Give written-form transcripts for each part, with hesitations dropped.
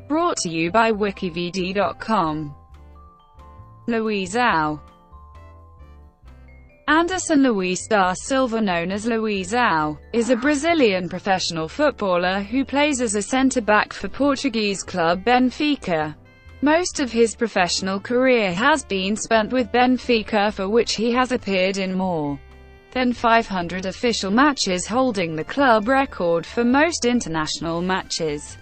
Brought to you by wikivd.com. Luizão. Anderson Luiz da Silva, known as Luizão, is a Brazilian professional footballer who plays as a centre-back for Portuguese club Benfica. Most of his professional career has been spent with Benfica, for which he has appeared in more than 500 official matches, holding the club record for most international matches,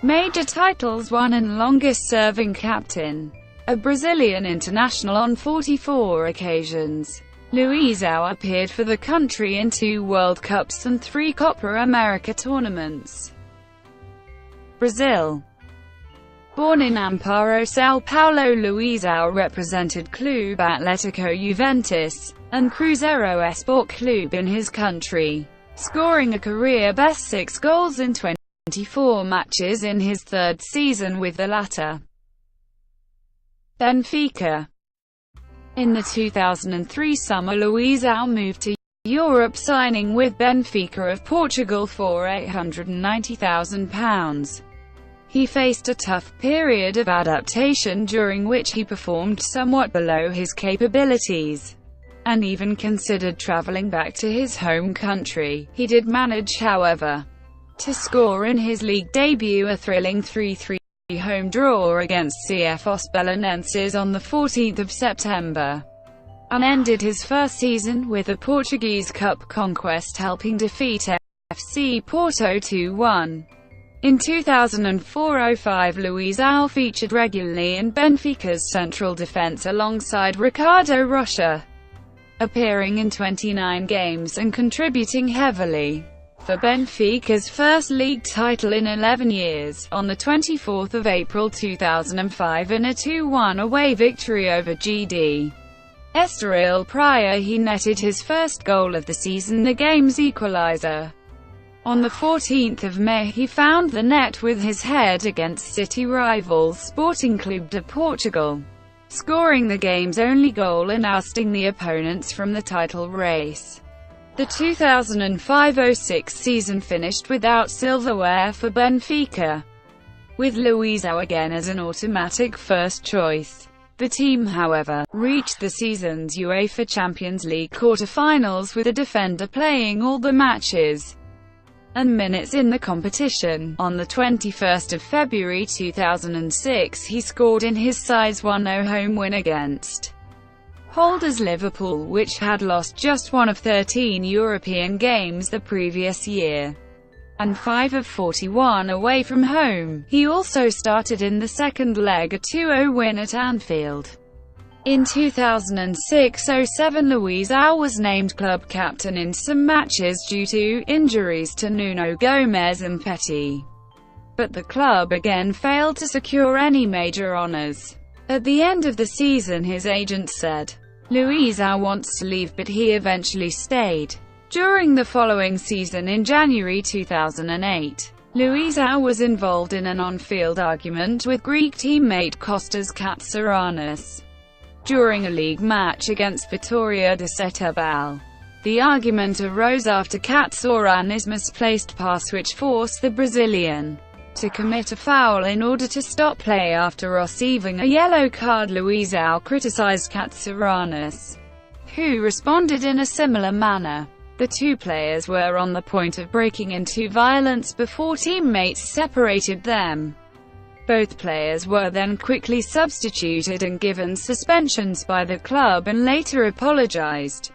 major titles won and longest-serving captain. A Brazilian international on 44 occasions, Luizão appeared for the country in 2 World Cups and 3 Copa América tournaments. Brazil. Born in Amparo, São Paulo, Luizão represented Clube Atlético Juventus and Cruzeiro Esporte Clube in his country, scoring a career-best 6 goals in 24 matches in his 3rd season with the latter. Benfica. In the 2003 summer, Luizão moved to Europe, signing with Benfica of Portugal for £890,000. He faced a tough period of adaptation during which he performed somewhat below his capabilities, and even considered travelling back to his home country. He did manage, however, to score in his league debut a thrilling 3-3 home draw against CF Os Belenenses on the 14th of September, and ended his first season with a Portuguese Cup conquest, helping defeat FC Porto 2-1. In 2004-05, Luizão featured regularly in Benfica's central defence alongside Ricardo Rocha, appearing in 29 games and contributing heavily for Benfica's first league title in 11 years. On the 24th of April 2005, in a 2-1 away victory over GD Estoril Praia, he netted his first goal of the season, the game's equaliser. On the 14th of May, he found the net with his head against city rivals Sporting Clube de Portugal, scoring the game's only goal and ousting the opponents from the title race. The 2005-06 season finished without silverware for Benfica, with Luizão again as an automatic first choice. The team, however, reached the season's UEFA Champions League quarter-finals, with the defender playing all the matches and minutes in the competition. On the 21st of February 2006, he scored in his side's 1-0 home win against holders Liverpool, which had lost just 1 of 13 European games the previous year, and 5 of 41 away from home. He also started in the second leg, a 2-0 win at Anfield. In 2006-07, Luizão was named club captain in some matches due to injuries to Nuno Gomes and Petit, but the club again failed to secure any major honours. At the end of the season, his agent said, "Luizão wants to leave," but he eventually stayed. During the following season, in January 2008, Luizão was involved in an on-field argument with Greek teammate Kostas Katsaranous during a league match against Vitória de Setúbal. The argument arose after Katsaranous' misplaced pass, which forced the Brazilian to commit a foul in order to stop play after receiving a yellow card. Luizão criticized Katsaranous, who responded in a similar manner. The two players were on the point of breaking into violence before teammates separated them. Both players were then quickly substituted and given suspensions by the club, and later apologized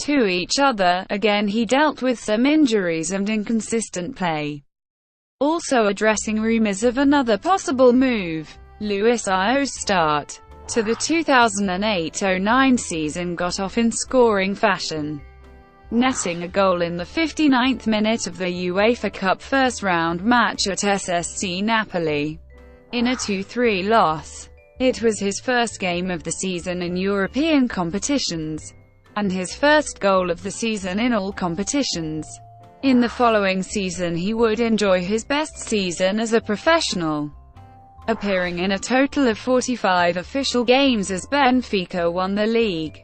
to each other. Again, he dealt with some injuries and inconsistent play, also addressing rumors of another possible move. Luizão's start to the 2008-09 season got off in scoring fashion, netting a goal in the 59th minute of the UEFA Cup first-round match at SSC Napoli, in a 2-3 loss. It was his first game of the season in European competitions, and his first goal of the season in all competitions. In the following season, he would enjoy his best season as a professional, appearing in a total of 45 official games as Benfica won the league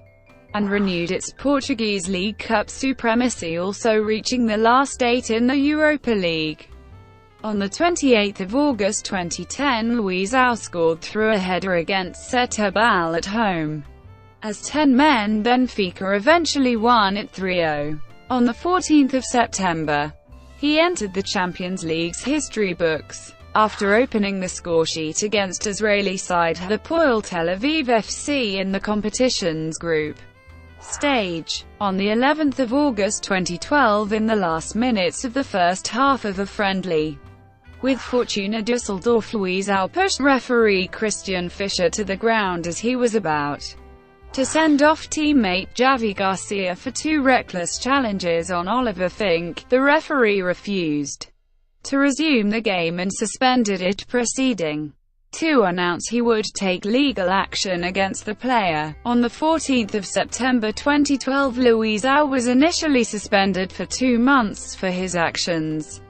and renewed its Portuguese League Cup supremacy, also reaching the last 8 in the Europa League. On 28 August 2010, Luizão scored through a header against Setúbal at home. As 10 men, Benfica eventually won it 3-0. On 14 September, he entered the Champions League's history books, after opening the scoresheet against Israeli side Hapoel Tel Aviv FC in the competition's group stage. On the 11th of August 2012, in the last minutes of the first half of a friendly with Fortuna Düsseldorf, Luizão pushed referee Christian Fischer to the ground as he was about to send off teammate Javi Garcia for 2 reckless challenges on Oliver Fink. The referee refused to resume the game and suspended it, proceeding to announce he would take legal action against the player. On 14 September 2012, Luizão was initially suspended for 2 months for his actions,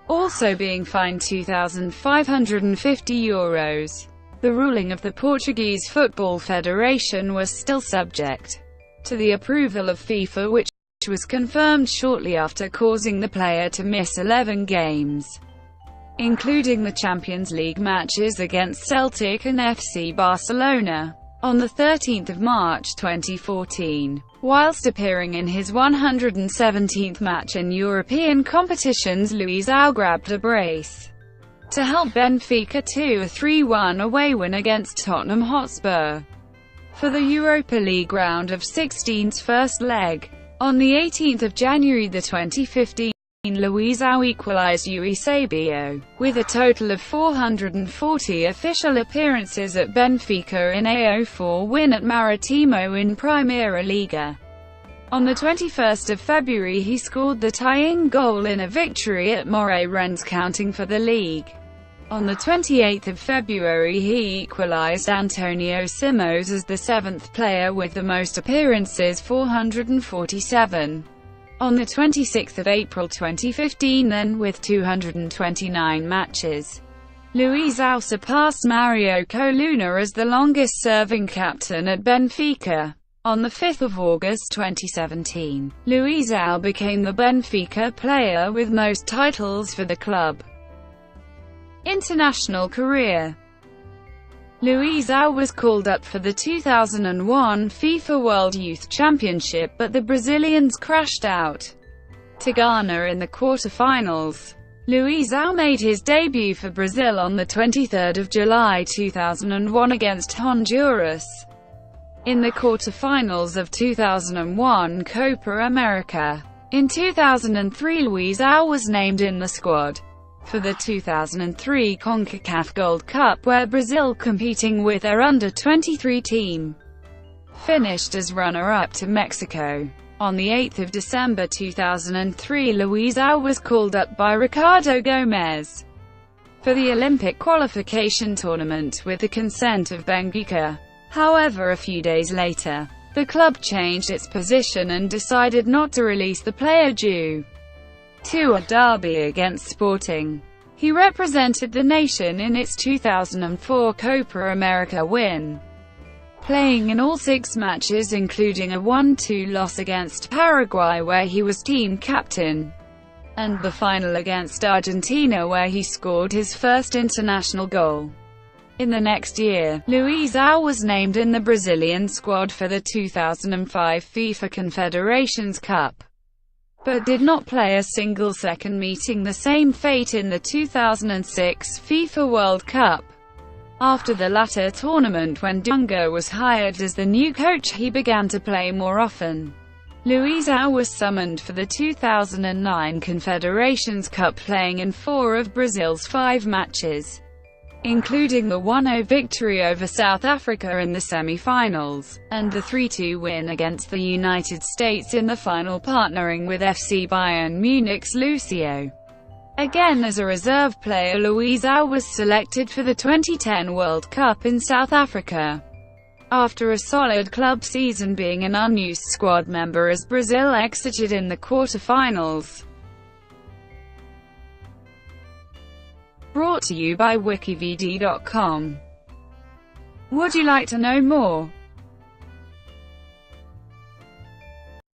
also being fined €2,550. The ruling of the Portuguese Football Federation was still subject to the approval of FIFA, which was confirmed shortly after, causing the player to miss 11 games, including the Champions League matches against Celtic and FC Barcelona. On 13 March 2014, whilst appearing in his 117th match in European competitions, Luizão grabbed a brace to help Benfica to a 3-1 away win against Tottenham Hotspur for the Europa League round of 16's first leg. On 18 January 2015, Luizão equalized Eusebio, with a total of 440 official appearances at Benfica in a 0-4 win at Maritimo in Primeira Liga. On 21 February he scored the tying goal in a victory at Moreirense, counting for the league. On 28 February he equalized Antonio Simões as the 7th player with the most appearances, 447. On 26 April 2015, then, with 229 matches, Luizão surpassed Mario Coluna as the longest-serving captain at Benfica. On 5 August 2017, Luizão became the Benfica player with most titles for the club. International career. Luizão was called up for the 2001 FIFA World Youth Championship, but the Brazilians crashed out to Ghana in the quarter-finals. Luizão made his debut for Brazil on 23 July 2001 against Honduras in the quarter-finals of 2001 Copa America. In 2003, Luizão was named in the squad for the 2003 CONCACAF Gold Cup, where Brazil, competing with their under-23 team, finished as runner-up to Mexico. On 8 December 2003, Luizão was called up by Ricardo Gomes for the Olympic qualification tournament with the consent of Benfica. However, a few days later, the club changed its position and decided not to release the player due to a derby against Sporting. He represented the nation in its 2004 Copa America win, playing in all 6 matches including a 1-2 loss against Paraguay where he was team captain, and the final against Argentina where he scored his first international goal. In the next year, Luizão was named in the Brazilian squad for the 2005 FIFA Confederations Cup, but did not play a single second, meeting the same fate in the 2006 FIFA World Cup. After the latter tournament, when Dunga was hired as the new coach, he began to play more often. Luizão was summoned for the 2009 Confederations Cup, playing in 4 of Brazil's 5 matches, including the 1-0 victory over South Africa in the semi-finals, and the 3-2 win against the United States in the final, partnering with FC Bayern Munich's Lucio. Again as a reserve player, Luizão was selected for the 2010 World Cup in South Africa, after a solid club season, being an unused squad member as Brazil exited in the quarter-finals. Brought to you by wikivd.com. Would you like to know more?